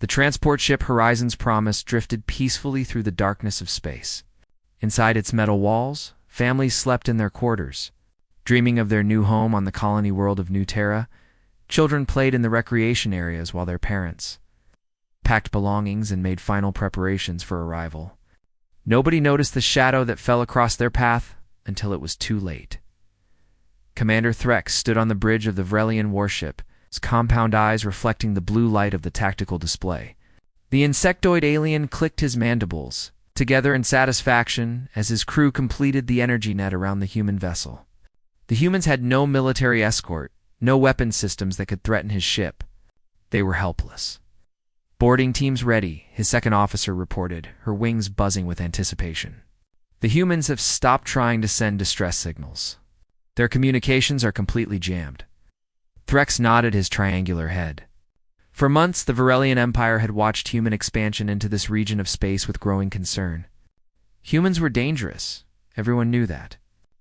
The transport ship Horizon's Promise drifted peacefully through the darkness of space. Inside its metal walls, families slept in their quarters. Dreaming of their new home on the colony world of New Terra, children played in the recreation areas while their parents packed belongings and made final preparations for arrival. Nobody noticed the shadow that fell across their path until it was too late. Commander Threx stood on the bridge of the Vrelian warship, his compound eyes reflecting the blue light of the tactical display. The insectoid alien clicked his mandibles together in satisfaction as his crew completed the energy net around the human vessel. The humans had no military escort, no weapon systems that could threaten his ship. They were helpless. "Boarding team's ready," his second officer reported, her wings buzzing with anticipation. "The humans have stopped trying to send distress signals. Their communications are completely jammed." Threx nodded his triangular head. For months, the Varelian Empire had watched human expansion into this region of space with growing concern. Humans were dangerous. Everyone knew that.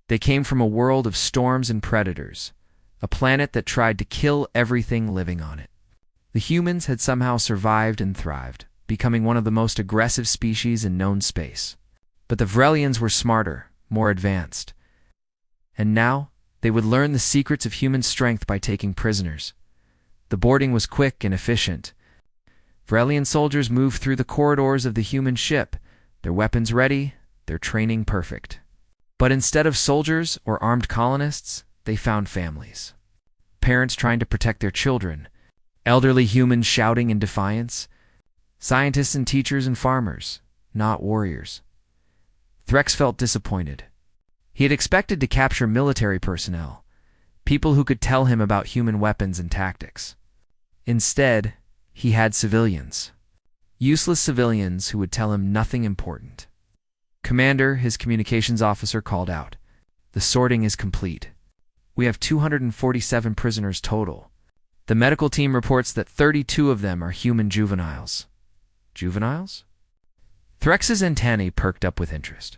They came from a world of storms and predators, a planet that tried to kill everything living on it. The humans had somehow survived and thrived, becoming one of the most aggressive species in known space. But the Vrelians were smarter, more advanced. And now, they would learn the secrets of human strength by taking prisoners. The boarding was quick and efficient. Vrelian soldiers moved through the corridors of the human ship, their weapons ready, their training perfect. But instead of soldiers or armed colonists, they found families. Parents trying to protect their children, elderly humans shouting in defiance, scientists and teachers and farmers, not warriors. Threx felt disappointed. He had expected to capture military personnel, people who could tell him about human weapons and tactics. Instead, he had civilians. Useless civilians who would tell him nothing important. "Commander," his communications officer called out. "The sorting is complete. We have 247 prisoners total. The medical team reports that 32 of them are human juveniles." Juveniles? Threx's antennae perked up with interest.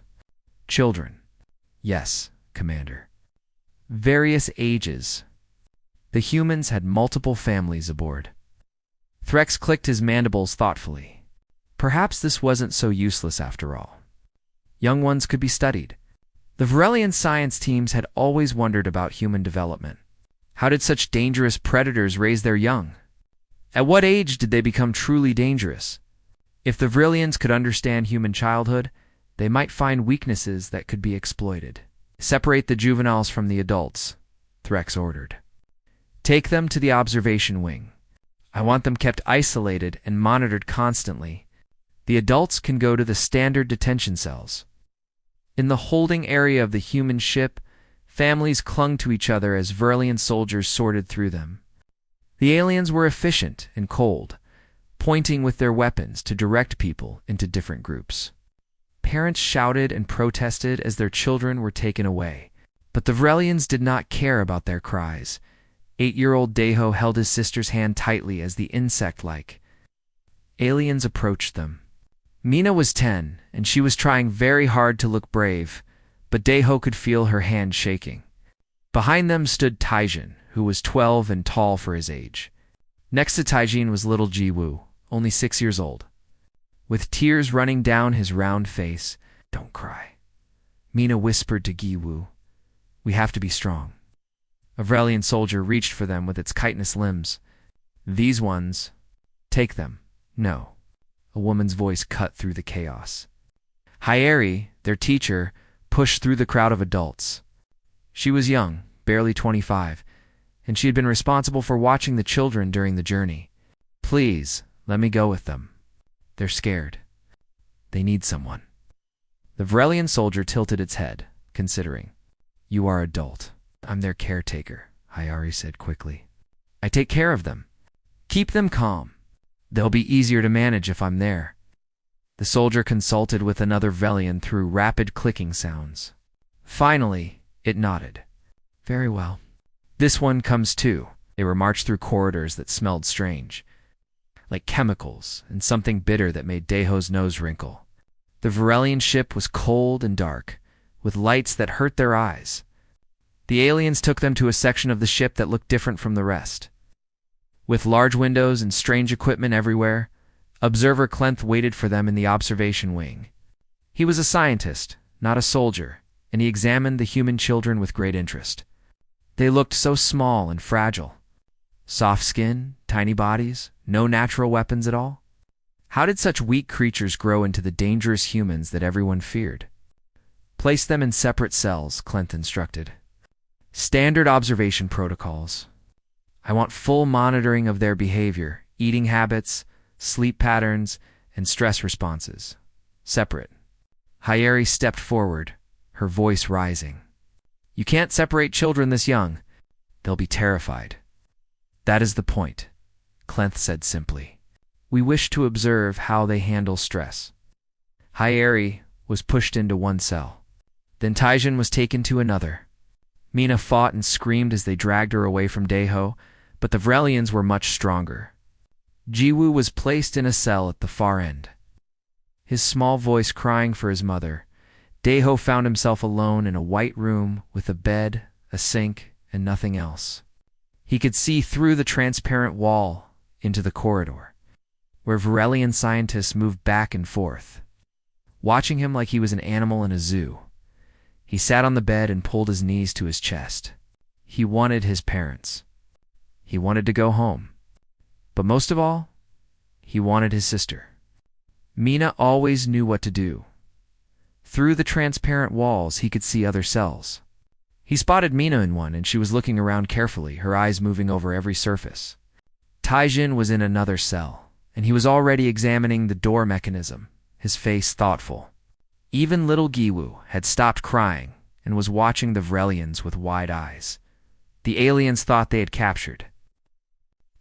"Children. Yes, Commander. Various ages. The humans had multiple families aboard." Threx clicked his mandibles thoughtfully. Perhaps this wasn't so useless after all. Young ones could be studied. The Varelian science teams had always wondered about human development. How did such dangerous predators raise their young? At what age did they become truly dangerous? If the Vrelians could understand human childhood, they might find weaknesses that could be exploited. "Separate the juveniles from the adults," Threx ordered. "Take them to the observation wing. I want them kept isolated and monitored constantly. The adults can go to the standard detention cells." In the holding area of the human ship, families clung to each other as Vrelian soldiers sorted through them. The aliens were efficient and cold, pointing with their weapons to direct people into different groups. Parents shouted and protested as their children were taken away, but the Vrelians did not care about their cries. 8-year-old Deho held his sister's hand tightly as the insect-like aliens approached them. Mina was 10, and she was trying very hard to look brave, but Deho could feel her hand shaking. Behind them stood Taijin, who was 12 and tall for his age. Next to Taijin was little Jiwoo, only 6 years old. With tears running down his round face, "Don't cry," Mina whispered to Giwoo. "We have to be strong." A Vrelian soldier reached for them with its chitinous limbs. "These ones, take them." "No." A woman's voice cut through the chaos. Hyeri, their teacher, pushed through the crowd of adults. She was young, barely 25, and she had been responsible for watching the children during the journey. "Please, let me go with them. They're scared. They need someone." The Vrelian soldier tilted its head, considering. "You are adult. I'm their caretaker," Hyeri said quickly. "I take care of them. Keep them calm. They'll be easier to manage if I'm there." The soldier consulted with another Vrelian through rapid clicking sounds. Finally, it nodded. "Very well. This one comes too." They were marched through corridors that smelled strange, like chemicals and something bitter that made Deho's nose wrinkle. The Varelian ship was cold and dark, with lights that hurt their eyes. The aliens took them to a section of the ship that looked different from the rest. With large windows and strange equipment everywhere, Observer Clenth waited for them in the observation wing. He was a scientist, not a soldier, and he examined the human children with great interest. They looked so small and fragile. Soft skin, tiny bodies, no natural weapons at all. How did such weak creatures grow into the dangerous humans that everyone feared? Place them in separate cells, Clenth instructed. Standard observation protocols. I want full monitoring of their behavior, eating habits, sleep patterns, and stress responses. Separate. Hyeri stepped forward, her voice rising. You can't separate children this young. They'll be terrified. That is the point, Clenth said simply. We wish to observe how they handle stress. Hyeri was pushed into one cell. Then Taijin was taken to another. Mina fought and screamed as they dragged her away from Deho, but the Vrelians were much stronger. Jiwoo was placed in a cell at the far end. His small voice crying for his mother, Deho found himself alone in a white room with a bed, a sink, and nothing else. He could see through the transparent wall into the corridor, where Vrelian scientists moved back and forth, watching him like he was an animal in a zoo. He sat on the bed and pulled his knees to his chest. He wanted his parents. He wanted to go home. But most of all, he wanted his sister. Mina always knew what to do. Through the transparent walls, he could see other cells. He spotted Mina in one, and she was looking around carefully, her eyes moving over every surface. Taijin was in another cell, and he was already examining the door mechanism, his face thoughtful. Even little Giwu had stopped crying and was watching the Vrelians with wide eyes. The aliens thought they had captured.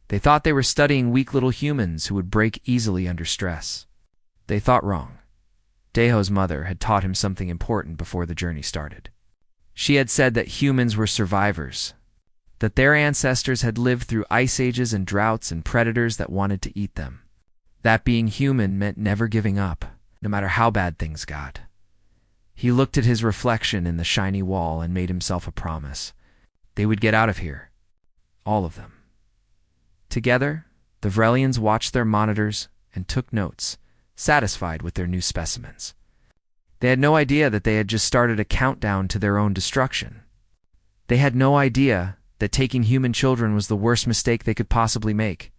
They thought they were studying weak little humans who would break easily under stress. They thought wrong. Deho's mother had taught him something important before the journey started. She had said that humans were survivors, that their ancestors had lived through ice ages and droughts and predators that wanted to eat them. That being human meant never giving up, no matter how bad things got. He looked at his reflection in the shiny wall and made himself a promise. They would get out of here. All of them. Together, the Vrelians watched their monitors and took notes, satisfied with their new specimens. They had no idea that they had just started a countdown to their own destruction. They had no idea that taking human children was the worst mistake they could possibly make.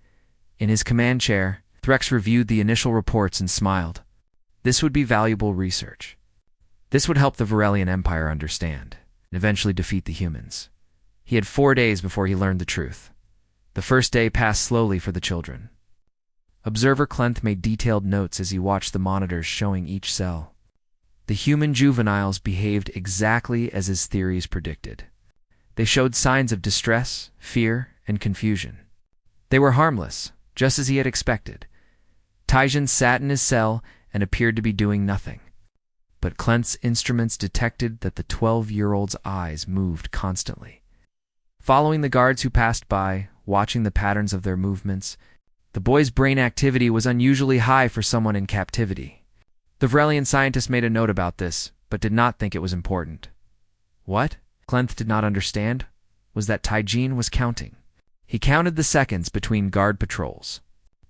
In his command chair, Threx reviewed the initial reports and smiled. This would be valuable research. This would help the Vrelian Empire understand and eventually defeat the humans. He had 4 days before he learned the truth. The first day passed slowly for the children. Observer Clenth made detailed notes as he watched the monitors showing each cell. The human juveniles behaved exactly as his theories predicted. They showed signs of distress, fear, and confusion. They were harmless, just as he had expected. Taijin sat in his cell and appeared to be doing nothing. But Clenth's instruments detected that the 12-year-old's eyes moved constantly. Following the guards who passed by, watching the patterns of their movements, the boy's brain activity was unusually high for someone in captivity. The Vrelian scientist made a note about this, but did not think it was important. What Clenth did not understand was that Taijin was counting. He counted the seconds between guard patrols.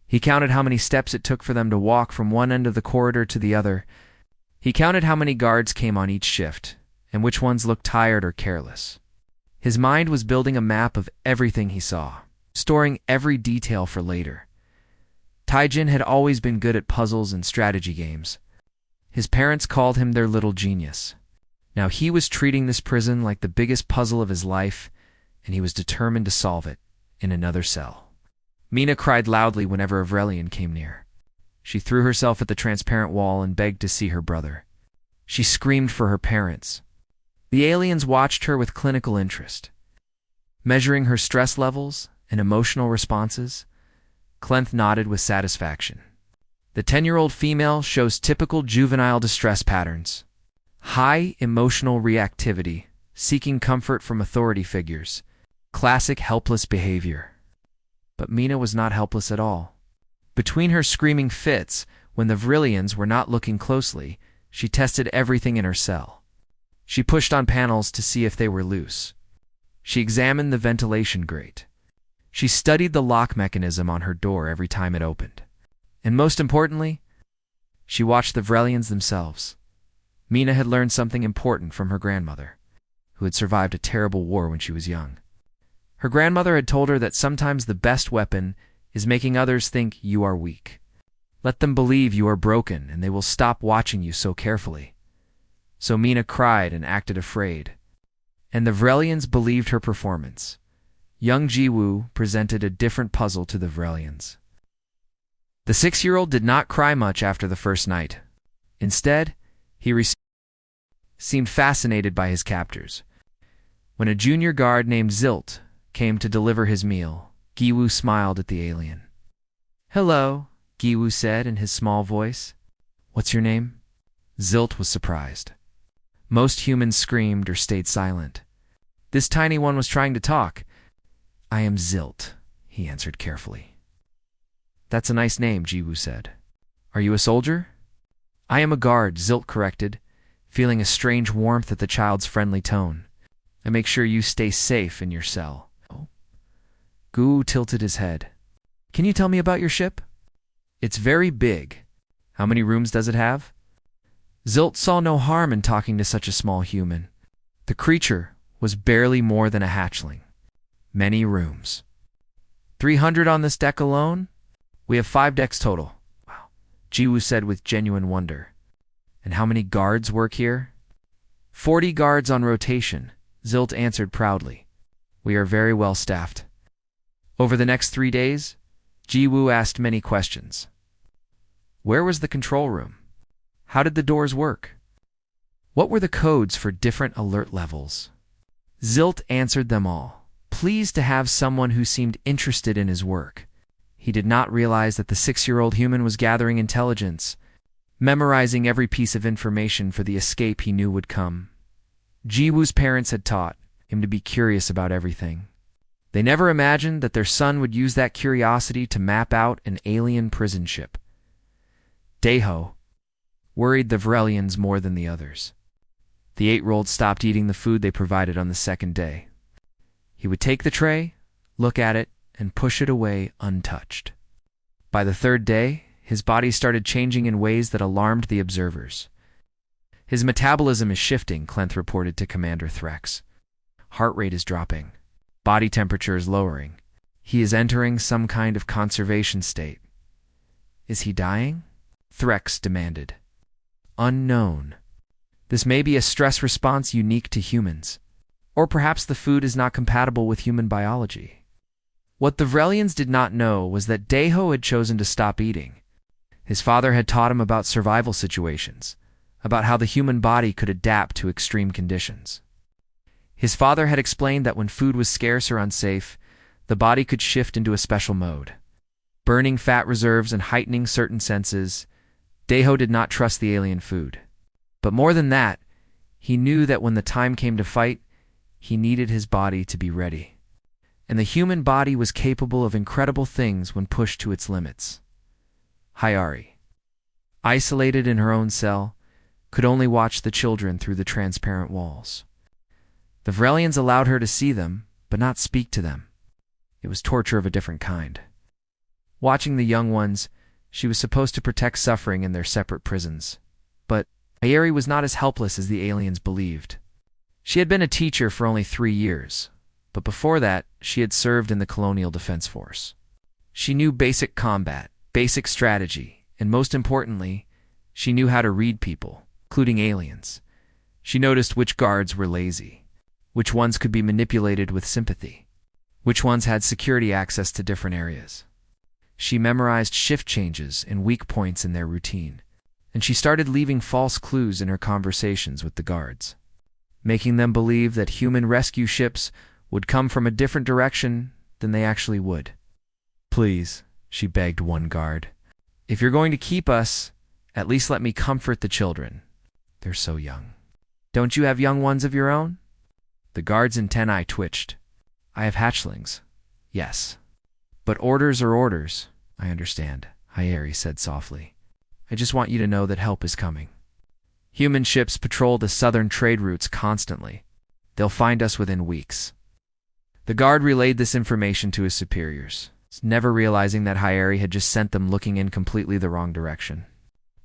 He counted how many steps it took for them to walk from one end of the corridor to the other. He counted how many guards came on each shift, and which ones looked tired or careless. His mind was building a map of everything he saw, storing every detail for later. Taijin had always been good at puzzles and strategy games. His parents called him their little genius. Now he was treating this prison like the biggest puzzle of his life, and he was determined to solve it in another cell. Mina cried loudly whenever a Vrelian came near. She threw herself at the transparent wall and begged to see her brother. She screamed for her parents. The aliens watched her with clinical interest. Measuring her stress levels and emotional responses, Clenth nodded with satisfaction. The 10-year-old female shows typical juvenile distress patterns. High emotional reactivity, seeking comfort from authority figures. Classic helpless behavior. But Mina was not helpless at all. Between her screaming fits, when the Vrelians were not looking closely, she tested everything in her cell. She pushed on panels to see if they were loose. She examined the ventilation grate. She studied the lock mechanism on her door every time it opened. And most importantly, she watched the Vrelians themselves. Mina had learned something important from her grandmother, who had survived a terrible war when she was young. Her grandmother had told her that sometimes the best weapon is making others think you are weak. Let them believe you are broken, and they will stop watching you so carefully. So Mina cried and acted afraid. And the Vrelians believed her performance. Young Jiwoo presented a different puzzle to the Vrelians. The 6-year-old did not cry much after the first night. Instead, he seemed fascinated by his captors. When a junior guard named Zilt came to deliver his meal, Jiwoo smiled at the alien. "Hello," Jiwoo said in his small voice. "What's your name?" Zilt was surprised. Most humans screamed or stayed silent. This tiny one was trying to talk. "I am Zilt," he answered carefully. "That's a nice name," Jiwoo said. "Are you a soldier?" "I am a guard," Zilt corrected, feeling a strange warmth at the child's friendly tone. "I make sure you stay safe in your cell." Jiwoo tilted his head. "Can you tell me about your ship?" "It's very big. How many rooms does it have?" Zilt saw no harm in talking to such a small human. The creature was barely more than a hatchling. "Many rooms." 300 on this deck alone? We have 5 decks total." "Wow," Jiwoo said with genuine wonder. "And how many guards work here?" 40 guards on rotation," Zilt answered proudly. "We are very well staffed." Over the next 3 days, Jiwoo asked many questions. Where was the control room? How did the doors work? What were the codes for different alert levels? Zilt answered them all, pleased to have someone who seemed interested in his work. He did not realize that the 6-year-old human was gathering intelligence, memorizing every piece of information for the escape he knew would come. Jiwoo's parents had taught him to be curious about everything. They never imagined that their son would use that curiosity to map out an alien prison ship. Daeho worried the Vrelians more than the others. The 8-year-old stopped eating the food they provided on the second day. He would take the tray, look at it, and push it away untouched. By the 3rd day, his body started changing in ways that alarmed the observers. "His metabolism is shifting," Clenth reported to Commander Threx. "Heart rate is dropping. Body temperature is lowering. He is entering some kind of conservation state." "Is he dying?" Threx demanded. "Unknown. This may be a stress response unique to humans. Or perhaps the food is not compatible with human biology." What the Vrelians did not know was that Daeho had chosen to stop eating. His father had taught him about survival situations, about how the human body could adapt to extreme conditions. His father had explained that when food was scarce or unsafe, the body could shift into a special mode, burning fat reserves and heightening certain senses. Daeho did not trust the alien food. But more than that, he knew that when the time came to fight, he needed his body to be ready. And the human body was capable of incredible things when pushed to its limits. Hyari, isolated in her own cell, could only watch the children through the transparent walls. The Vrelians allowed her to see them, but not speak to them. It was torture of a different kind. Watching the young ones, she was supposed to protect suffering in their separate prisons. But Hyari was not as helpless as the aliens believed. She had been a teacher for only 3 years, but before that, she had served in the Colonial Defense Force. She knew basic combat, basic strategy, and most importantly, she knew how to read people, including aliens. She noticed which guards were lazy, which ones could be manipulated with sympathy, which ones had security access to different areas. She memorized shift changes and weak points in their routine, and she started leaving false clues in her conversations with the guards, making them believe that human rescue ships would come from a different direction than they actually would. "Please," she begged one guard, "if you're going to keep us, at least let me comfort the children. They're so young." "Don't you have young ones of your own?" The guard's antennae twitched. "I have hatchlings, yes. But orders are orders." "I understand," Hyari said softly. "I just want you to know that help is coming. Human ships patrol the southern trade routes constantly. They'll find us within weeks." The guard relayed this information to his superiors. never realizing that Hyeri had just sent them looking in completely the wrong direction.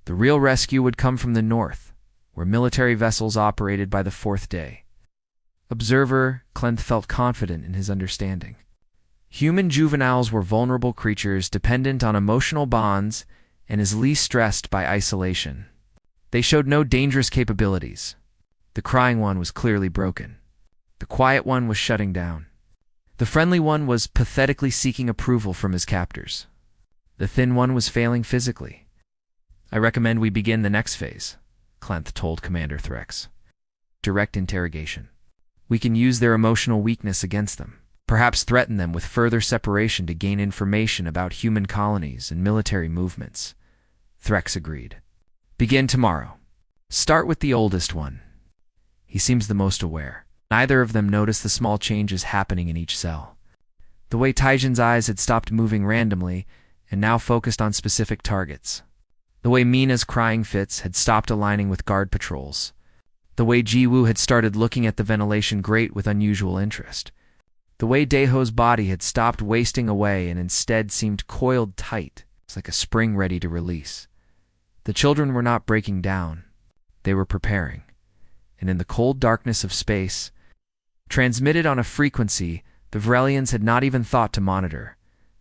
The real rescue would come from the north, where military vessels operated by the fourth day. Observer Clenth felt confident in his understanding. Human juveniles were vulnerable creatures dependent on emotional bonds and is least stressed by isolation. They showed no dangerous capabilities. The crying one was clearly broken. The quiet one was shutting down. The friendly one was pathetically seeking approval from his captors. The thin one was failing physically. "I recommend we begin the next phase," Clenth told Commander Threx. "Direct interrogation. We can use their emotional weakness against them, perhaps threaten them with further separation to gain information about human colonies and military movements." Threx agreed. "Begin tomorrow. Start with the oldest one. He seems the most aware." Neither of them noticed the small changes happening in each cell. The way Taijin's eyes had stopped moving randomly and now focused on specific targets. The way Mina's crying fits had stopped aligning with guard patrols. The way Jiwoo had started looking at the ventilation grate with unusual interest. The way Daeho's body had stopped wasting away and instead seemed coiled tight, like a spring ready to release. The children were not breaking down. They were preparing. And in the cold darkness of space, transmitted on a frequency the Varelians had not even thought to monitor,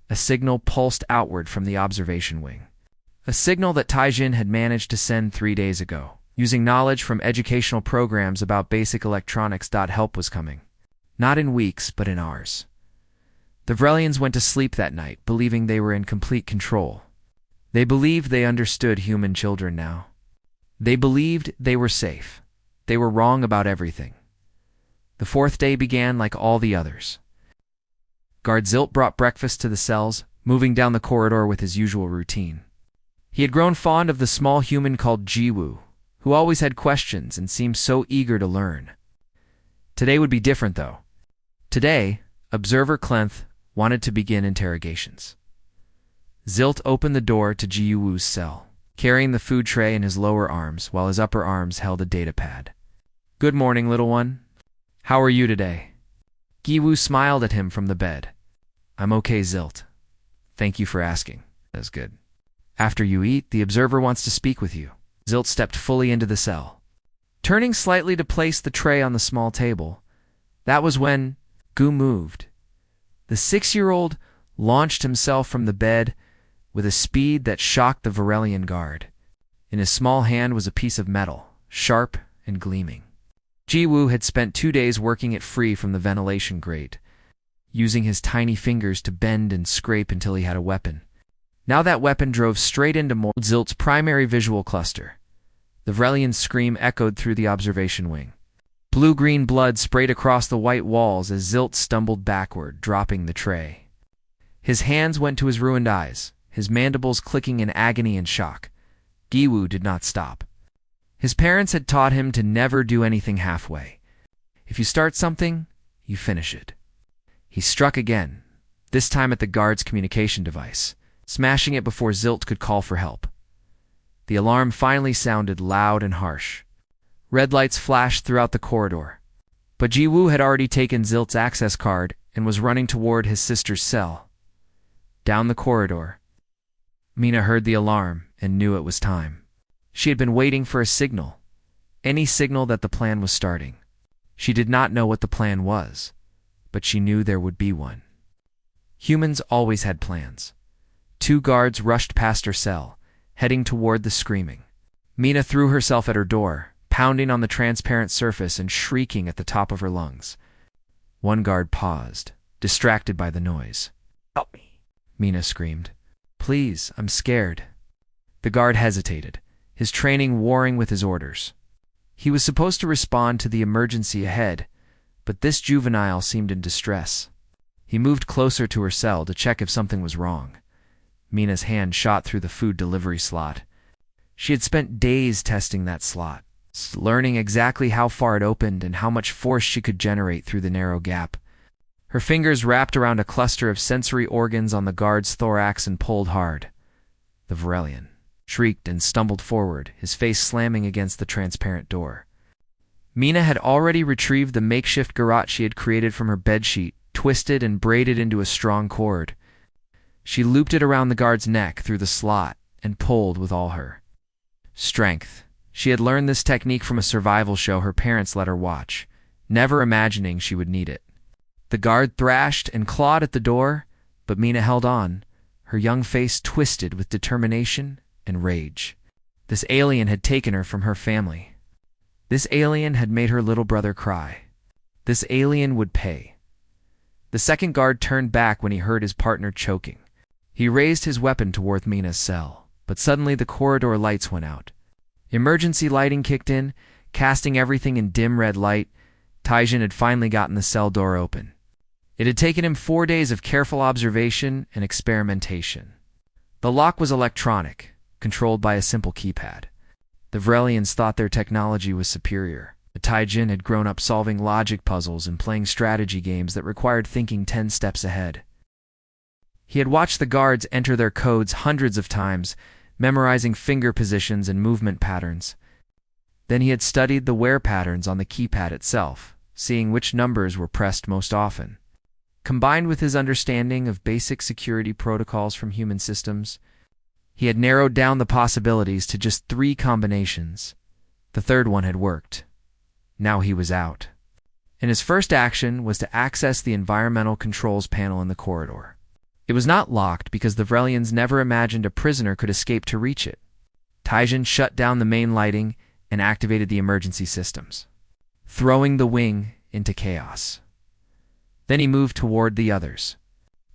a signal pulsed outward from the observation wing. A signal that Taijin had managed to send 3 days ago, using knowledge from educational programs about basic electronics. Help was coming. Not in weeks, but in hours. The Varelians went to sleep that night, believing they were in complete control. They believed they understood human children now. They believed they were safe. They were wrong about everything. The fourth day began like all the others. Guard Zilt brought breakfast to the cells, moving down the corridor with his usual routine. He had grown fond of the small human called Jiwoo, who always had questions and seemed so eager to learn. Today would be different, though. Today, Observer Clenth wanted to begin interrogations. Zilt opened the door to Jiwoo's cell, carrying the food tray in his lower arms while his upper arms held a datapad. "Good morning, little one. How are you today?" Jiwoo smiled at him from the bed. "I'm okay, Zilt. Thank you for asking. That's good. After you eat, the Observer wants to speak with you." Zilt stepped fully into the cell, turning slightly to place the tray on the small table. That was when Gu moved. The 6-year-old launched himself from the bed with a speed that shocked the Varelian guard. In his small hand was a piece of metal, sharp and gleaming. Jiwoo had spent 2 days working it free from the ventilation grate, using his tiny fingers to bend and scrape until he had a weapon. Now that weapon drove straight into Zilt's primary visual cluster. The Varelian's scream echoed through the observation wing. Blue-green blood sprayed across the white walls as Zilt stumbled backward, dropping the tray. His hands went to his ruined eyes, his mandibles clicking in agony and shock. Jiwoo did not stop. His parents had taught him to never do anything halfway. If you start something, you finish it. He struck again, this time at the guard's communication device, smashing it before Zilt could call for help. The alarm finally sounded loud and harsh. Red lights flashed throughout the corridor. But Jiwoo had already taken Zilt's access card and was running toward his sister's cell. Down the corridor, Mina heard the alarm and knew it was time. She had been waiting for a signal, any signal that the plan was starting. She did not know what the plan was, but she knew there would be one. Humans always had plans. 2 guards rushed past her cell, heading toward the screaming. Mina threw herself at her door, pounding on the transparent surface and shrieking at the top of her lungs. One guard paused, distracted by the noise. "Help me," Mina screamed. "Please, I'm scared." The guard hesitated, his training warring with his orders. He was supposed to respond to the emergency ahead, but this juvenile seemed in distress. He moved closer to her cell to check if something was wrong. Mina's hand shot through the food delivery slot. She had spent days testing that slot, learning exactly how far it opened and how much force she could generate through the narrow gap. Her fingers wrapped around a cluster of sensory organs on the guard's thorax and pulled hard. The Varelian shrieked and stumbled forward, his face slamming against the transparent door. Mina had already retrieved the makeshift garrote she had created from her bedsheet, twisted and braided into a strong cord. She looped it around the guard's neck through the slot and pulled with all her strength. She had learned this technique from a survival show her parents let her watch, never imagining she would need it. The guard thrashed and clawed at the door, but Mina held on, her young face twisted with determination and rage. This alien had taken her from her family. This alien had made her little brother cry. This alien would pay. The second guard turned back when he heard his partner choking. He raised his weapon toward Mina's cell, but suddenly the corridor lights went out. Emergency lighting kicked in, casting everything in dim red light. Taijin had finally gotten the cell door open. It had taken him 4 days of careful observation and experimentation. The lock was electronic, controlled by a simple keypad. The Vrelians thought their technology was superior, but Taijin had grown up solving logic puzzles and playing strategy games that required thinking 10 steps ahead. He had watched the guards enter their codes hundreds of times, memorizing finger positions and movement patterns. Then he had studied the wear patterns on the keypad itself, seeing which numbers were pressed most often. Combined with his understanding of basic security protocols from human systems, he had narrowed down the possibilities to just 3 combinations. The third one had worked. Now he was out. And his first action was to access the environmental controls panel in the corridor. It was not locked because the Vrelians never imagined a prisoner could escape to reach it. Taijin shut down the main lighting and activated the emergency systems, throwing the wing into chaos. Then he moved toward the others.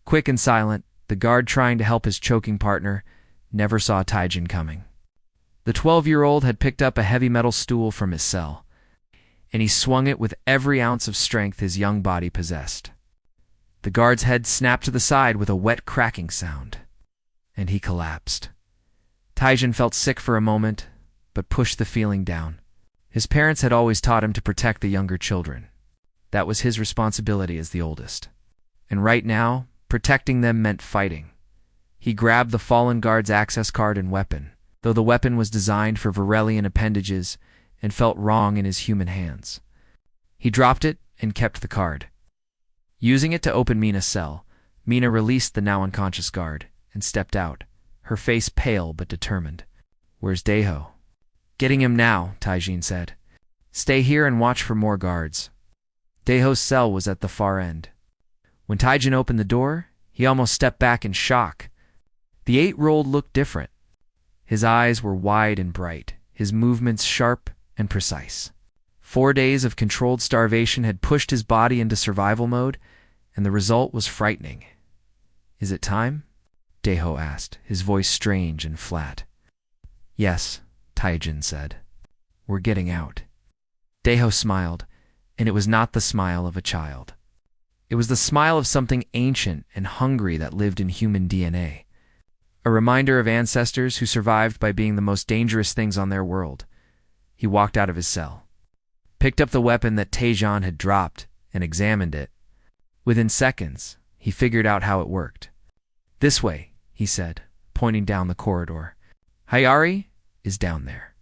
Quick and silent, the guard trying to help his choking partner never saw Taijin coming. The 12-year-old had picked up a heavy metal stool from his cell, and he swung it with every ounce of strength his young body possessed. The guard's head snapped to the side with a wet cracking sound, and he collapsed. Taijin felt sick for a moment, but pushed the feeling down. His parents had always taught him to protect the younger children. That was his responsibility as the oldest. And right now, protecting them meant fighting. He grabbed the fallen guard's access card and weapon, though the weapon was designed for Varelian appendages and felt wrong in his human hands. He dropped it and kept the card. Using it to open Mina's cell, Mina released the now unconscious guard and stepped out, her face pale but determined. "Where's Daeho?" "Getting him now," Taijin said. "Stay here and watch for more guards." Daeho's cell was at the far end. When Taijin opened the door, he almost stepped back in shock. The 8-year-old looked different. His eyes were wide and bright, his movements sharp and precise. 4 days of controlled starvation had pushed his body into survival mode, and the result was frightening. "Is it time?" Daeho asked, his voice strange and flat. "Yes," Taijin said. "We're getting out." Daeho smiled, and it was not the smile of a child. It was the smile of something ancient and hungry that lived in human DNA. A reminder of ancestors who survived by being the most dangerous things on their world. He walked out of his cell, picked up the weapon that Taijin had dropped, and examined it. Within seconds, he figured out how it worked. "This way," he said, pointing down the corridor. "Hayari is down there."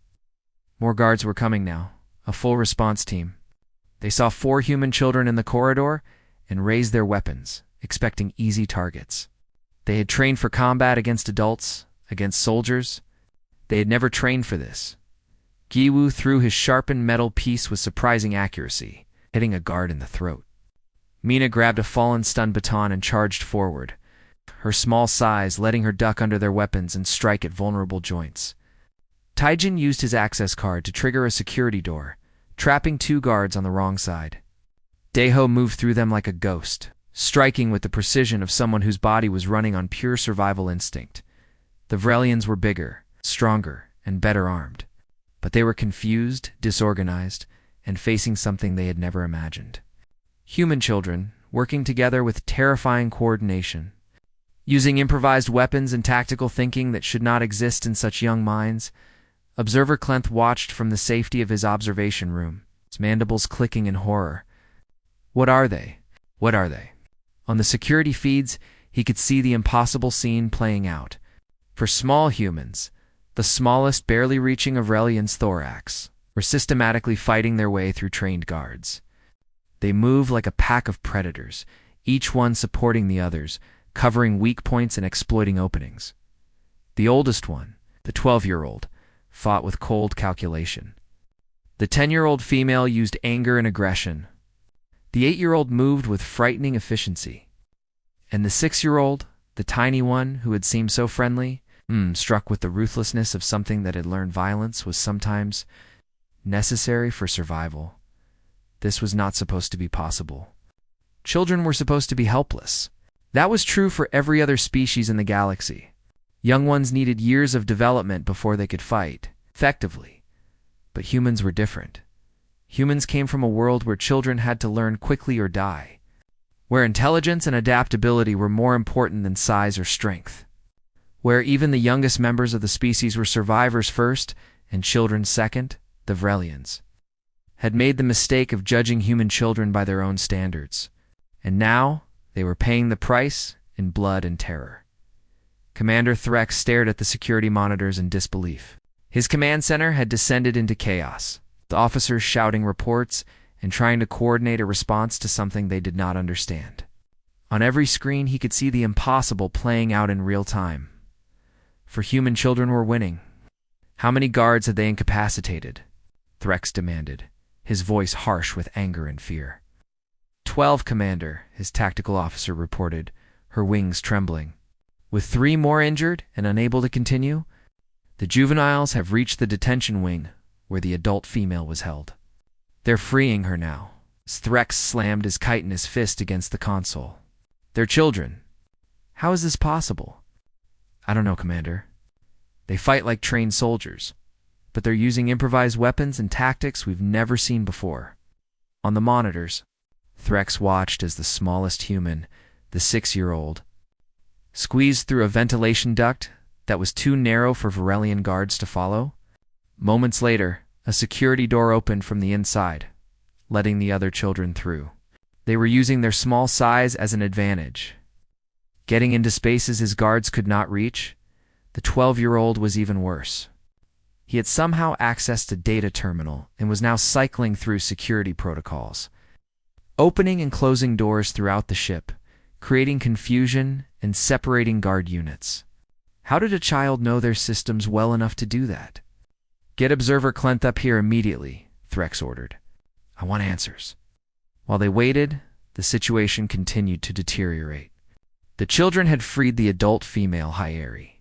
More guards were coming now, a full response team. They saw 4 human children in the corridor and raised their weapons, expecting easy targets. They had trained for combat against adults, against soldiers. They had never trained for this. Giwu threw his sharpened metal piece with surprising accuracy, hitting a guard in the throat. Mina grabbed a fallen stun baton and charged forward, her small size letting her duck under their weapons and strike at vulnerable joints. Taijin used his access card to trigger a security door, trapping 2 guards on the wrong side. Daeho moved through them like a ghost, striking with the precision of someone whose body was running on pure survival instinct. The Vrelians were bigger, stronger, and better armed, but they were confused, disorganized, and facing something they had never imagined. Human children, working together with terrifying coordination, using improvised weapons and tactical thinking that should not exist in such young minds. Observer Clenth watched from the safety of his observation room, his mandibles clicking in horror. What are they? What are they? On the security feeds, he could see the impossible scene playing out. For small humans, the smallest barely reaching Aurelian's thorax, were systematically fighting their way through trained guards. They moved like a pack of predators, each one supporting the others, covering weak points and exploiting openings. The oldest one, the 12-year-old, fought with cold calculation. The 10-year-old female used anger and aggression. The 8-year-old moved with frightening efficiency. And the 6-year-old, the tiny one who had seemed so friendly, struck with the ruthlessness of something that had learned violence was sometimes necessary for survival. This was not supposed to be possible. Children were supposed to be helpless. That was true for every other species in the galaxy. Young ones needed years of development before they could fight effectively. But humans were different. Humans came from a world where children had to learn quickly or die, where intelligence and adaptability were more important than size or strength, where even the youngest members of the species were survivors first and children second. The Vrelians had made the mistake of judging human children by their own standards, and now they were paying the price in blood and terror. Commander Threx stared at the security monitors in disbelief. His command center had descended into chaos, the officers shouting reports and trying to coordinate a response to something they did not understand. On every screen, he could see the impossible playing out in real time. For human children were winning. How many guards had they incapacitated? Threx demanded, his voice harsh with anger and fear. 12, Commander, his tactical officer reported, her wings trembling. With 3 more injured and unable to continue, the juveniles have reached the detention wing where the adult female was held. They're freeing her now. Threx slammed his chitinous fist against the console. They're children. How is this possible? I don't know, Commander. They fight like trained soldiers, but they're using improvised weapons and tactics we've never seen before. On the monitors, Threx watched as the smallest human, the 6-year-old, squeezed through a ventilation duct that was too narrow for Varelian guards to follow. Moments later, a security door opened from the inside, letting the other children through. They were using their small size as an advantage. Getting into spaces his guards could not reach, the 12-year-old was even worse. He had somehow accessed a data terminal and was now cycling through security protocols, opening and closing doors throughout the ship, creating confusion and separating guard units. How did a child know their systems well enough to do that? Get Observer Clenth up here immediately, Threx ordered. I want answers. While they waited, the situation continued to deteriorate. The children had freed the adult female Hyeri,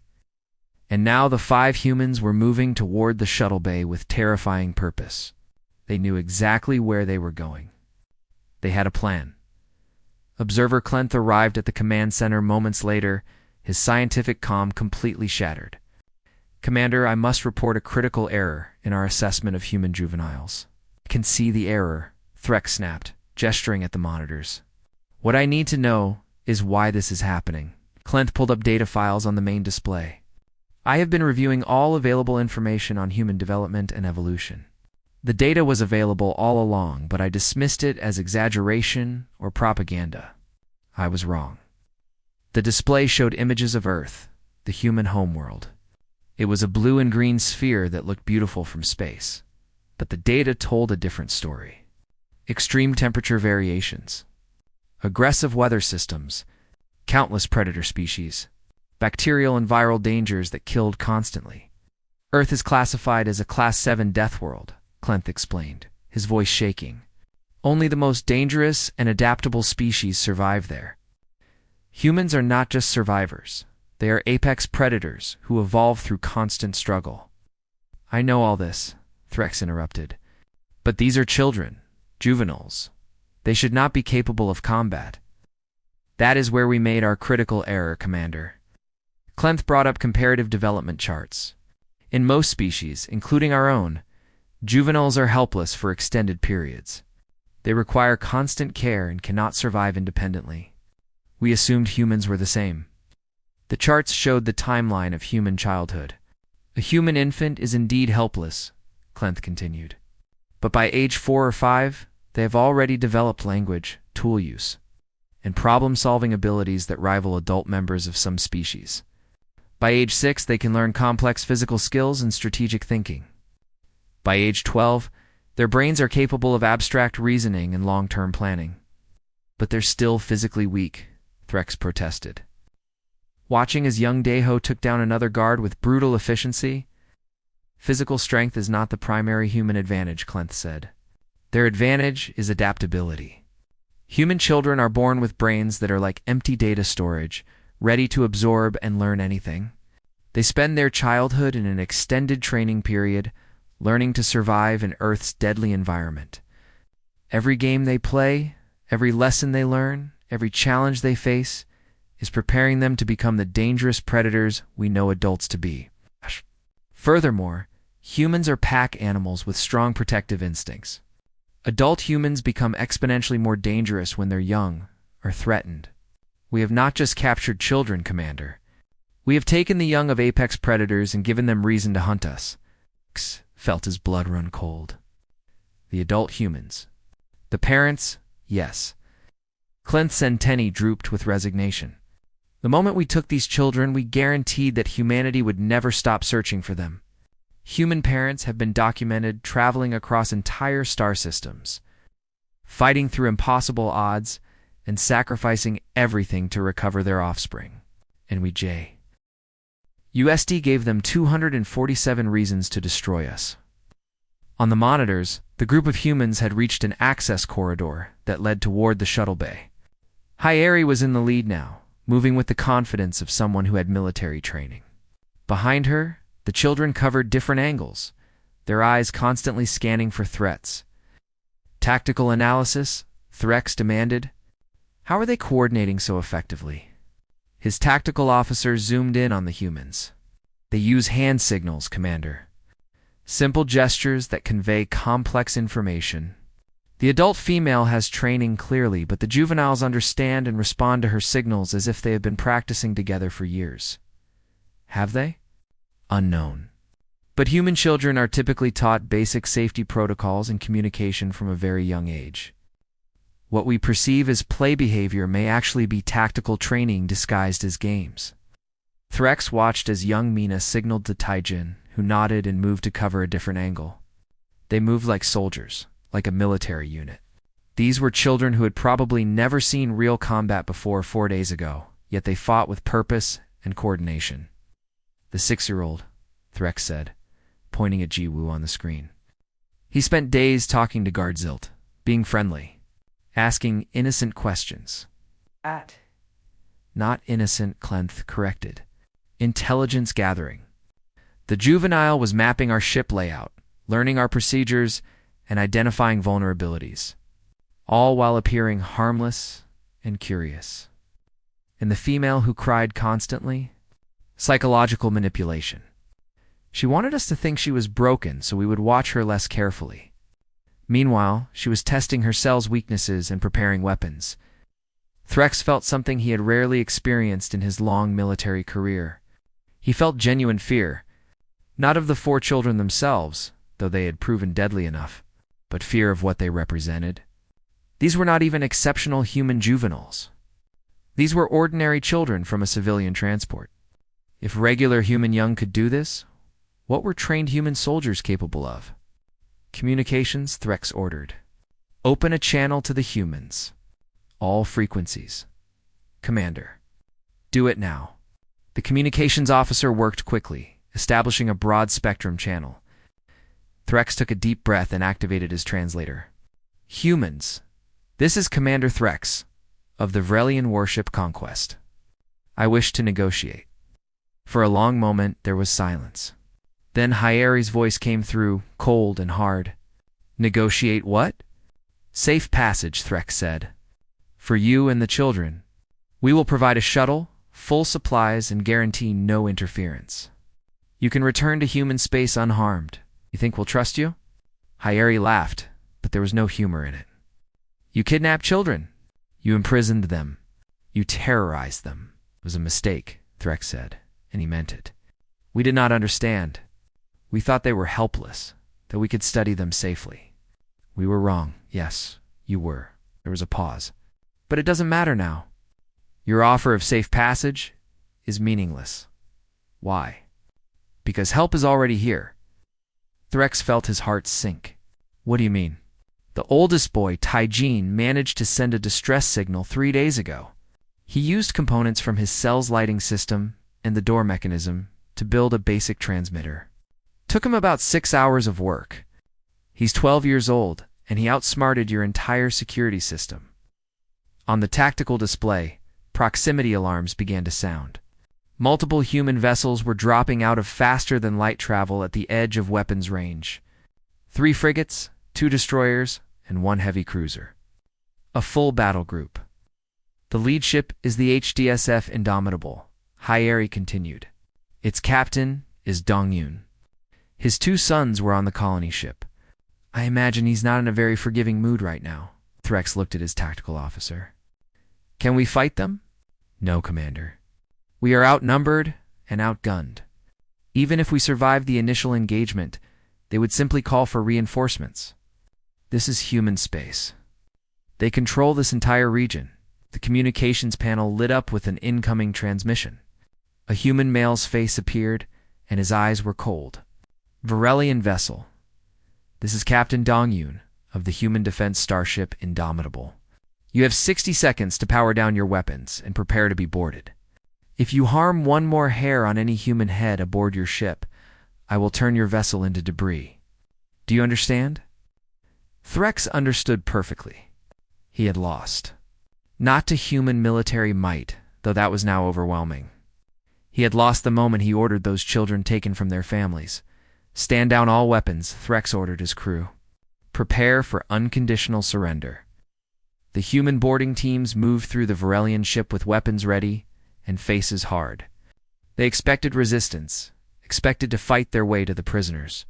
and now the 5 humans were moving toward the shuttle bay with terrifying purpose. They knew exactly where they were going. They had a plan. Observer Clenth arrived at the command center moments later, his scientific calm completely shattered. Commander, I must report a critical error in our assessment of human juveniles. I can see the error, Threx snapped, gesturing at the monitors. What I need to know is why this is happening. Clenth pulled up data files on the main display. I have been reviewing all available information on human development and evolution. The data was available all along, but I dismissed it as exaggeration or propaganda. I was wrong. The display showed images of Earth, the human homeworld. It was a blue and green sphere that looked beautiful from space, but the data told a different story. Extreme temperature variations, aggressive weather systems, countless predator species, bacterial and viral dangers that killed constantly. Earth is classified as a Class 7 death world, Clenth explained, his voice shaking. Only the most dangerous and adaptable species survive there. Humans are not just survivors. They are apex predators who evolve through constant struggle. I know all this, Threx interrupted. But these are children, juveniles. They should not be capable of combat. That is where we made our critical error, Commander. Clenth brought up comparative development charts. In most species, including our own, juveniles are helpless for extended periods. They require constant care and cannot survive independently. We assumed humans were the same. The charts showed the timeline of human childhood. A human infant is indeed helpless, Clenth continued. But by age 4 or 5, they have already developed language, tool use, and problem-solving abilities that rival adult members of some species. By age 6, they can learn complex physical skills and strategic thinking. By age 12, their brains are capable of abstract reasoning and long-term planning. But they're still physically weak, Threx protested. watching as young Daeho took down another guard with brutal efficiency. Physical strength is not the primary human advantage, Clenth said. Their advantage is adaptability. Human children are born with brains that are like empty data storage, ready to absorb and learn anything. They spend their childhood in an extended training period, learning to survive in Earth's deadly environment. Every game they play, every lesson they learn, every challenge they face, is preparing them to become the dangerous predators we know adults to be. Furthermore, humans are pack animals with strong protective instincts. Adult humans become exponentially more dangerous when they're young or threatened. We have not just captured children, Commander. We have taken the young of apex predators and given them reason to hunt us. X felt his blood run cold. The adult humans. The parents, yes. Clenth's antennae drooped with resignation. The moment we took these children, we guaranteed that humanity would never stop searching for them. Human parents have been documented traveling across entire star systems, fighting through impossible odds, and sacrificing everything to recover their offspring. And we USD gave them 247 reasons to destroy us. On the monitors, the group of humans had reached an access corridor that led toward the shuttle bay. Hyeri was in the lead now, moving with the confidence of someone who had military training. Behind her, the children covered different angles, their eyes constantly scanning for threats. Tactical analysis, Threx demanded. How are they coordinating so effectively? His tactical officer zoomed in on the humans. They use hand signals, Commander. Simple gestures that convey complex information. The adult female has training clearly, but the juveniles understand and respond to her signals as if they have been practicing together for years. Have they? Unknown. But human children are typically taught basic safety protocols and communication from a very young age. What we perceive as play behavior may actually be tactical training disguised as games. Threx watched as young Mina signaled to Taijin, who nodded and moved to cover a different angle. They moved like soldiers, like a military unit. These were children who had probably never seen real combat before 4 days ago, yet they fought with purpose and coordination. The 6-year-old, Threx said, pointing at Jiwoo on the screen. He spent days talking to Gardzilt, being friendly, asking innocent questions. Not innocent, Clenth corrected. Intelligence gathering. The juvenile was mapping our ship layout, learning our procedures, and identifying vulnerabilities, all while appearing harmless and curious. And the female who cried constantly? Psychological manipulation. She wanted us to think she was broken so we would watch her less carefully. Meanwhile, she was testing her cell's weaknesses and preparing weapons. Threx felt something he had rarely experienced in his long military career. He felt genuine fear, not of the 4 children themselves, though they had proven deadly enough, but fear of what they represented. These were not even exceptional human juveniles. These were ordinary children from a civilian transport. If regular human young could do this, what were trained human soldiers capable of? Communications, Threx ordered. Open a channel to the humans. All frequencies. Commander. Do it now. The communications officer worked quickly, establishing a broad-spectrum channel. Threx took a deep breath and activated his translator. Humans. This is Commander Threx, of the Vrelian warship Conquest. I wish to negotiate. For a long moment, there was silence. Then Hyeri's voice came through, cold and hard. Negotiate what? Safe passage, Threx said. For you and the children. We will provide a shuttle, full supplies, and guarantee no interference. You can return to human space unharmed. You think we'll trust you? Hyeri laughed, but there was no humor in it. You kidnapped children. You imprisoned them. You terrorized them. It was a mistake, Threx said, and he meant it. We did not understand. We thought they were helpless, that we could study them safely. We were wrong. Yes, you were. There was a pause. But it doesn't matter now. Your offer of safe passage is meaningless. Why? Because help is already here. Threx felt his heart sink. What do you mean? The oldest boy, Taijin, managed to send a distress signal 3 days ago. He used components from his cell's lighting system and the door mechanism to build a basic transmitter. Took him about 6 hours of work. He's 12 years old, and he outsmarted your entire security system. On the tactical display, proximity alarms began to sound. Multiple human vessels were dropping out of faster-than-light travel at the edge of weapons range. 3 frigates, 2 destroyers, and 1 heavy cruiser. A full battle group. The lead ship is the HDSF Indomitable, Hyeri continued. Its captain is Dong-Yun. His 2 sons were on the colony ship. I imagine he's not in a very forgiving mood right now. Threx looked at his tactical officer. Can we fight them? No, Commander. We are outnumbered and outgunned. Even if we survived the initial engagement, they would simply call for reinforcements. This is human space. They control this entire region. The communications panel lit up with an incoming transmission. A human male's face appeared, and his eyes were cold. Varelian vessel. This is Captain Dong-Yun of the human defense starship Indomitable. You have 60 seconds to power down your weapons and prepare to be boarded. If you harm one more hair on any human head aboard your ship, I will turn your vessel into debris. Do you understand? Threx understood perfectly. He had lost. Not to human military might, though that was now overwhelming. He had lost the moment he ordered those children taken from their families. Stand down all weapons, Threx ordered his crew. Prepare for unconditional surrender. The human boarding teams moved through the Varelian ship with weapons ready and faces hard. They expected resistance, expected to fight their way to the prisoners.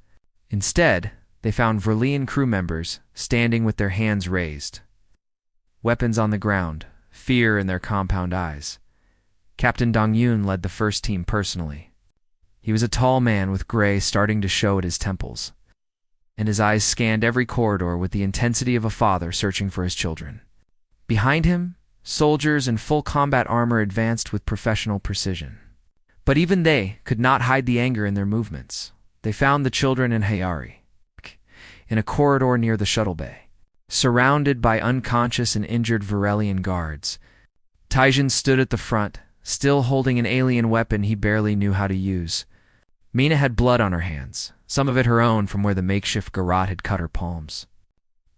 Instead, they found Varelian crew members standing with their hands raised. Weapons on the ground, fear in their compound eyes. Captain Dong-Yun led the first team personally. He was a tall man with gray starting to show at his temples, and his eyes scanned every corridor with the intensity of a father searching for his children. Behind him, soldiers in full combat armor advanced with professional precision. But even they could not hide the anger in their movements. They found the children in Hyeri, in a corridor near the shuttle bay, surrounded by unconscious and injured Varelian guards. Taijin stood at the front, still holding an alien weapon he barely knew how to use. Mina had blood on her hands, some of it her own from where the makeshift garrote had cut her palms.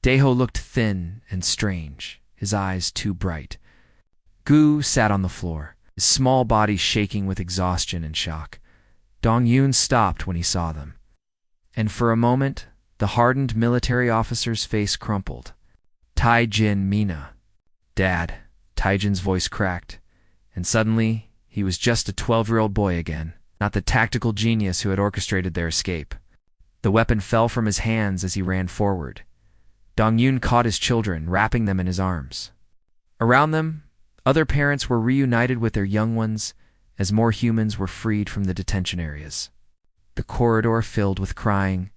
Deho looked thin and strange, his eyes too bright. Gu sat on the floor, his small body shaking with exhaustion and shock. Dong-Yun stopped when he saw them. And for a moment, the hardened military officer's face crumpled. Taijin Mina. Dad, Taijin's voice cracked, and suddenly he was just a 12-year-old boy again, not the tactical genius who had orchestrated their escape. The weapon fell from his hands as he ran forward. Dong-Yun caught his children, wrapping them in his arms. Around them, other parents were reunited with their young ones as more humans were freed from the detention areas. The corridor filled with crying,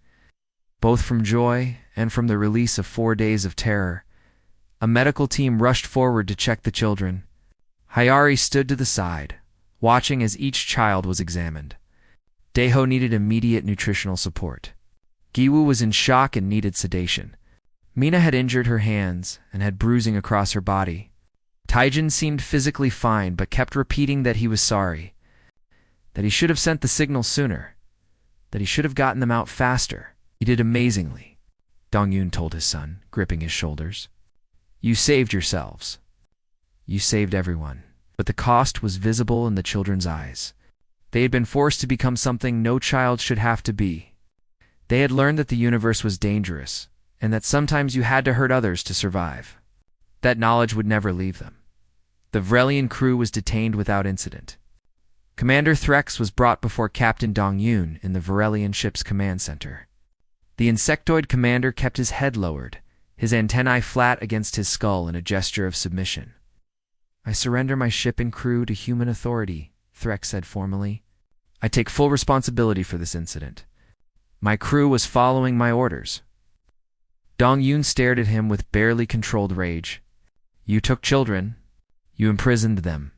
both from joy and from the release of 4 days of terror. A medical team rushed forward to check the children. Hyeri stood to the side, watching as each child was examined. Deho needed immediate nutritional support. Giwu was in shock and needed sedation. Mina had injured her hands and had bruising across her body. Taijin seemed physically fine but kept repeating that he was sorry, that he should have sent the signal sooner, that he should have gotten them out faster. He did amazingly, Dong-Yun told his son, gripping his shoulders. You saved yourselves. You saved everyone. But the cost was visible in the children's eyes. They had been forced to become something no child should have to be. They had learned that the universe was dangerous, and that sometimes you had to hurt others to survive. That knowledge would never leave them. The Varelian crew was detained without incident. Commander Threx was brought before Captain Dong-Yun in the Varelian ship's command center. The insectoid commander kept his head lowered, his antennae flat against his skull in a gesture of submission. I surrender my ship and crew to human authority, Threx said formally. I take full responsibility for this incident. My crew was following my orders. Dong-Yun stared at him with barely controlled rage. You took children. You imprisoned them.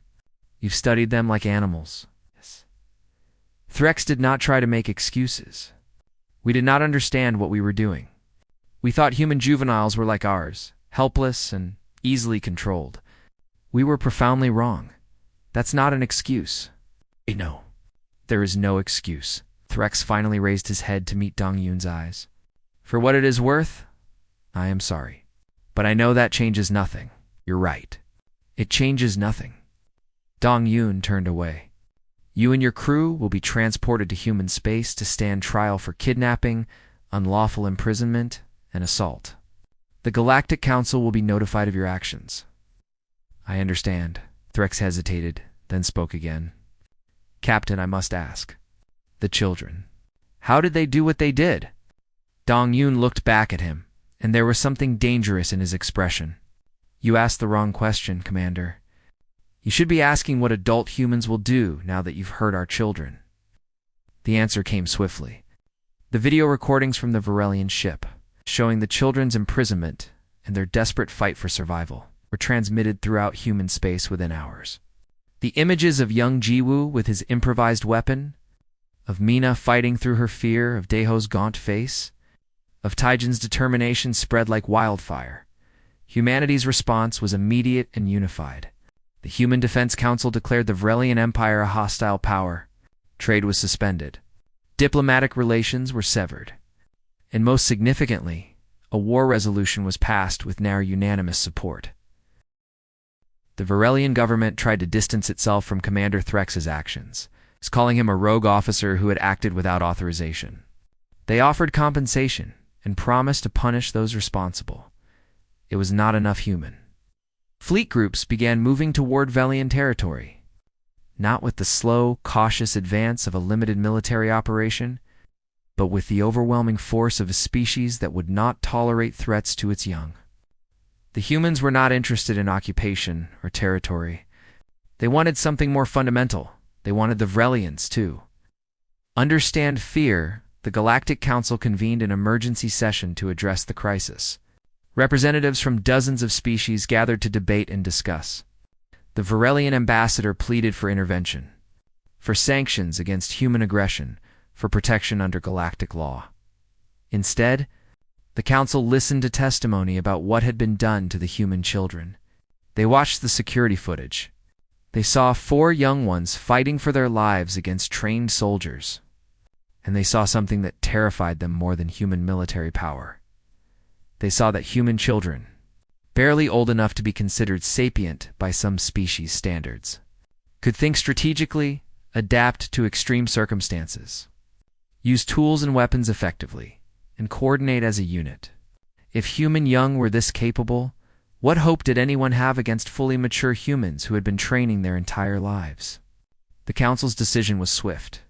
You've studied them like animals. Yes. Threx did not try to make excuses. We did not understand what we were doing. We thought human juveniles were like ours, helpless and easily controlled. We were profoundly wrong. That's not an excuse. No. There is no excuse. Threx finally raised his head to meet Dong Yun's eyes. For what it is worth, I am sorry. But I know that changes nothing. You're right. It changes nothing. Dong Yun turned away. You and your crew will be transported to human space to stand trial for kidnapping, unlawful imprisonment, and assault. The Galactic Council will be notified of your actions. I understand. Threx hesitated, then spoke again. Captain, I must ask. The children. How did they do what they did? Dong Yun looked back at him, and there was something dangerous in his expression. You asked the wrong question, Commander. You should be asking what adult humans will do now that you've hurt our children. The answer came swiftly. The video recordings from the Varelian ship, showing the children's imprisonment and their desperate fight for survival, were transmitted throughout human space within hours. The images of young Jiwoo with his improvised weapon, of Mina fighting through her fear, of Daeho's gaunt face, of Taijin's determination spread like wildfire. Humanity's response was immediate and unified. The Human Defense Council declared the Varelian Empire a hostile power. Trade was suspended. Diplomatic relations were severed. And most significantly, a war resolution was passed with near unanimous support. The Varelian government tried to distance itself from Commander Threx's actions, calling him a rogue officer who had acted without authorization. They offered compensation and promised to punish those responsible. It was not enough human. Fleet groups began moving toward Velian territory, not with the slow, cautious advance of a limited military operation, but with the overwhelming force of a species that would not tolerate threats to its young. The humans were not interested in occupation or territory. They wanted something more fundamental. They wanted the Vrelians, too. Understand fear, the Galactic Council convened an emergency session to address the crisis. Representatives from dozens of species gathered to debate and discuss. The Varelian ambassador pleaded for intervention, for sanctions against human aggression, for protection under galactic law. Instead, the council listened to testimony about what had been done to the human children. They watched the security footage. They saw 4 young ones fighting for their lives against trained soldiers. And they saw something that terrified them more than human military power. They saw that human children, barely old enough to be considered sapient by some species standards, could think strategically, adapt to extreme circumstances, use tools and weapons effectively, and coordinate as a unit. If human young were this capable, what hope did anyone have against fully mature humans who had been training their entire lives? The Council's decision was swift.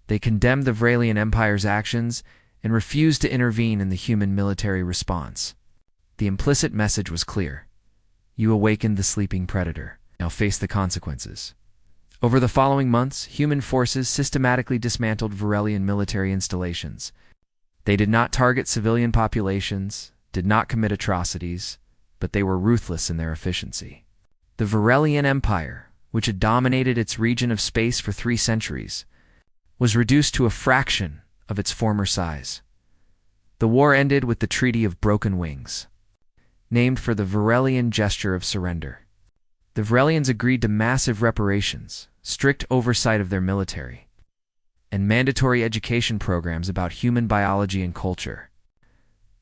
They condemned the Varelian Empire's actions and refused to intervene in the human military response. The implicit message was clear. You awakened the sleeping predator. Now face the consequences. Over the following months, human forces systematically dismantled Varelian military installations. They did not target civilian populations, did not commit atrocities, but they were ruthless in their efficiency. The Varelian Empire, which had dominated its region of space for 3 centuries, was reduced to a fraction of its former size. The war ended with the Treaty of Broken Wings, named for the Varelian gesture of surrender. The Varelians agreed to massive reparations, strict oversight of their military, and mandatory education programs about human biology and culture.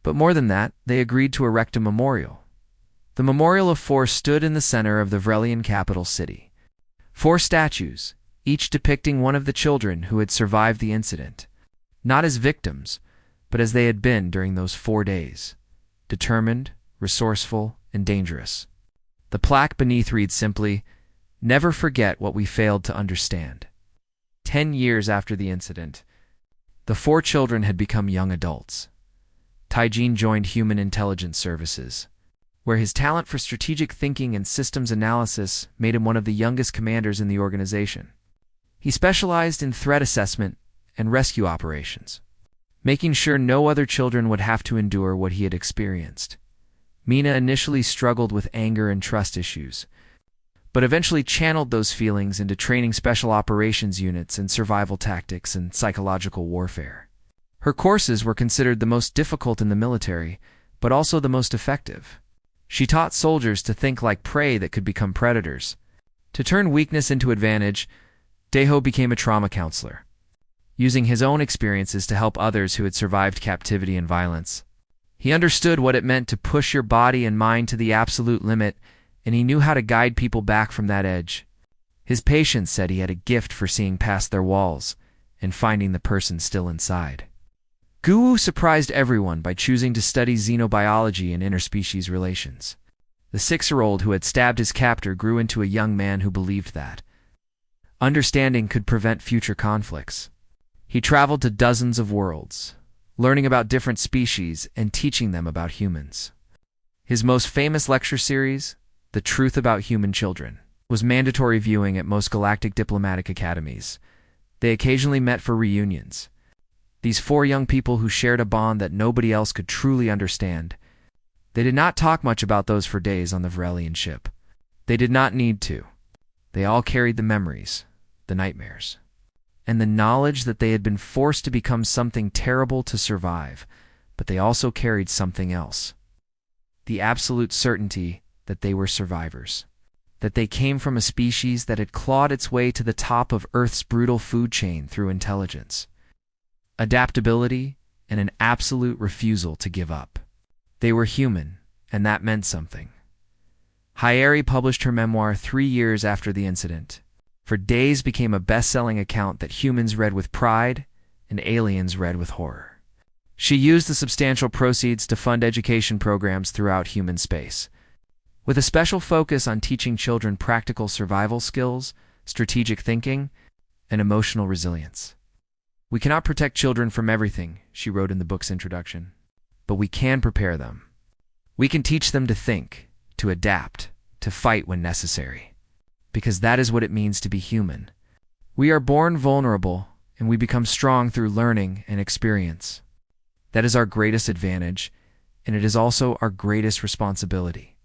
But more than that, they agreed to erect a memorial. The Memorial of 4 stood in the center of the Varelian capital city. 4 statues, each depicting one of the children who had survived the incident, not as victims, but as they had been during those 4 days, determined, resourceful, and dangerous. The plaque beneath reads simply, "Never forget what we failed to understand." 10 years after the incident, the 4 children had become young adults. Taijin joined Human Intelligence Services, where his talent for strategic thinking and systems analysis made him one of the youngest commanders in the organization. He specialized in threat assessment and rescue operations, making sure no other children would have to endure what he had experienced. Mina initially struggled with anger and trust issues, but eventually channeled those feelings into training special operations units in survival tactics and psychological warfare. Her courses were considered the most difficult in the military, but also the most effective. She taught soldiers to think like prey that could become predators. To turn weakness into advantage, Deho became a trauma counselor, using his own experiences to help others who had survived captivity and violence. He understood what it meant to push your body and mind to the absolute limit, and he knew how to guide people back from that edge. His patients said he had a gift for seeing past their walls and finding the person still inside. Guwu surprised everyone by choosing to study xenobiology and interspecies relations. The 6-year-old who had stabbed his captor grew into a young man who believed that understanding could prevent future conflicts. He traveled to dozens of worlds, learning about different species and teaching them about humans. His most famous lecture series, The Truth About Human Children, was mandatory viewing at most galactic diplomatic academies. They occasionally met for reunions. These 4 young people who shared a bond that nobody else could truly understand. They did not talk much about those for days on the Varelian ship. They did not need to. They all carried the memories, the nightmares, and the knowledge that they had been forced to become something terrible to survive, but they also carried something else. The absolute certainty that they were survivors, that they came from a species that had clawed its way to the top of Earth's brutal food chain through intelligence, adaptability, and an absolute refusal to give up. They were human, and that meant something. Hayeri published her memoir 3 years after the incident. For days became a best-selling account that humans read with pride and aliens read with horror. She used the substantial proceeds to fund education programs throughout human space, with a special focus on teaching children practical survival skills, strategic thinking, and emotional resilience. We cannot protect children from everything, she wrote in the book's introduction, but we can prepare them. We can teach them to think, to adapt, to fight when necessary, because that is what it means to be human. We are born vulnerable, and we become strong through learning and experience. That is our greatest advantage, and it is also our greatest responsibility.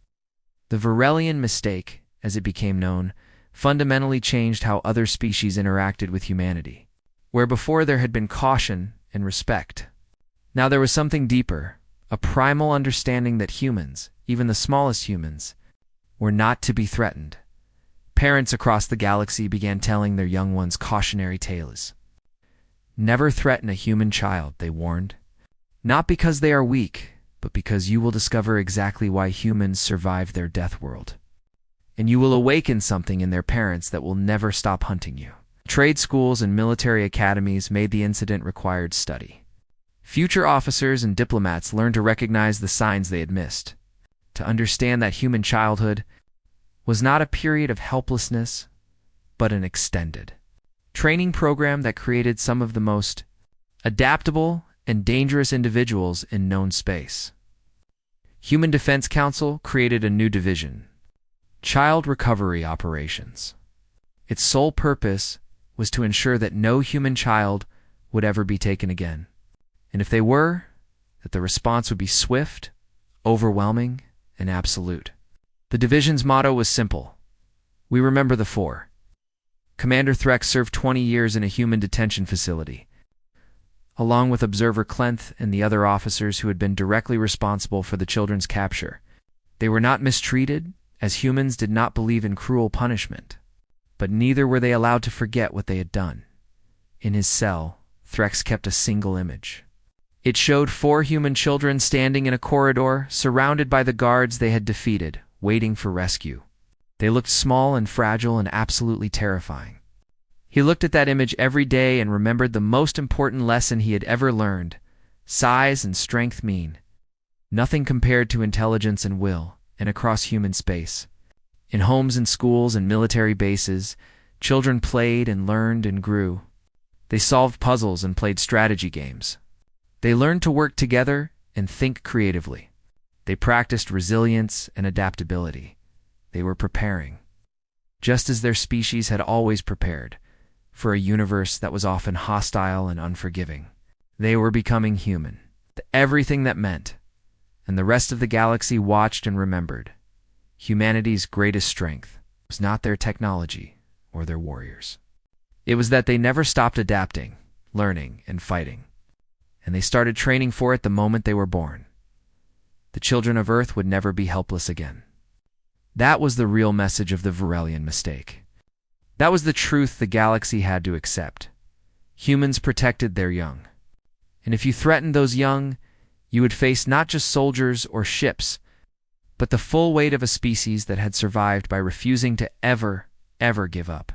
The Varelian mistake, as it became known, fundamentally changed how other species interacted with humanity. Where before there had been caution and respect, now there was something deeper, a primal understanding that humans, even the smallest humans, were not to be threatened. Parents across the galaxy began telling their young ones cautionary tales. Never threaten a human child, they warned. Not because they are weak, but because you will discover exactly why humans survived their death world. And you will awaken something in their parents that will never stop hunting you. Trade schools and military academies made the incident required study. Future officers and diplomats learned to recognize the signs they had missed, to understand that human childhood was not a period of helplessness, but an extended training program that created some of the most adaptable and dangerous individuals in known space. Human Defense Council created a new division, Child Recovery Operations. Its sole purpose was to ensure that no human child would ever be taken again. And if they were, that the response would be swift, overwhelming, and absolute. The division's motto was simple: we remember the 4. Commander Threx served 20 years in a human detention facility, along with Observer Clenth and the other officers who had been directly responsible for the children's capture. They were not mistreated, as humans did not believe in cruel punishment, but neither were they allowed to forget what they had done. In his cell, Threx kept a single image. It showed 4 human children standing in a corridor, surrounded by the guards they had defeated, waiting for rescue. They looked small and fragile and absolutely terrifying. He looked at that image every day and remembered the most important lesson he had ever learned: size and strength mean nothing compared to intelligence and will, and across human space. In homes and schools and military bases, children played and learned and grew. They solved puzzles and played strategy games. They learned to work together and think creatively. They practiced resilience and adaptability. They were preparing, just as their species had always prepared, for a universe that was often hostile and unforgiving. They were becoming human, everything that meant, and the rest of the galaxy watched and remembered. Humanity's greatest strength was not their technology or their warriors. It was that they never stopped adapting, learning, and fighting, and they started training for it the moment they were born. the children of Earth would never be helpless again. That was the real message of the Varelian mistake. That was the truth the galaxy had to accept. Humans protected their young. And if you threatened those young, you would face not just soldiers or ships, but the full weight of a species that had survived by refusing to ever give up.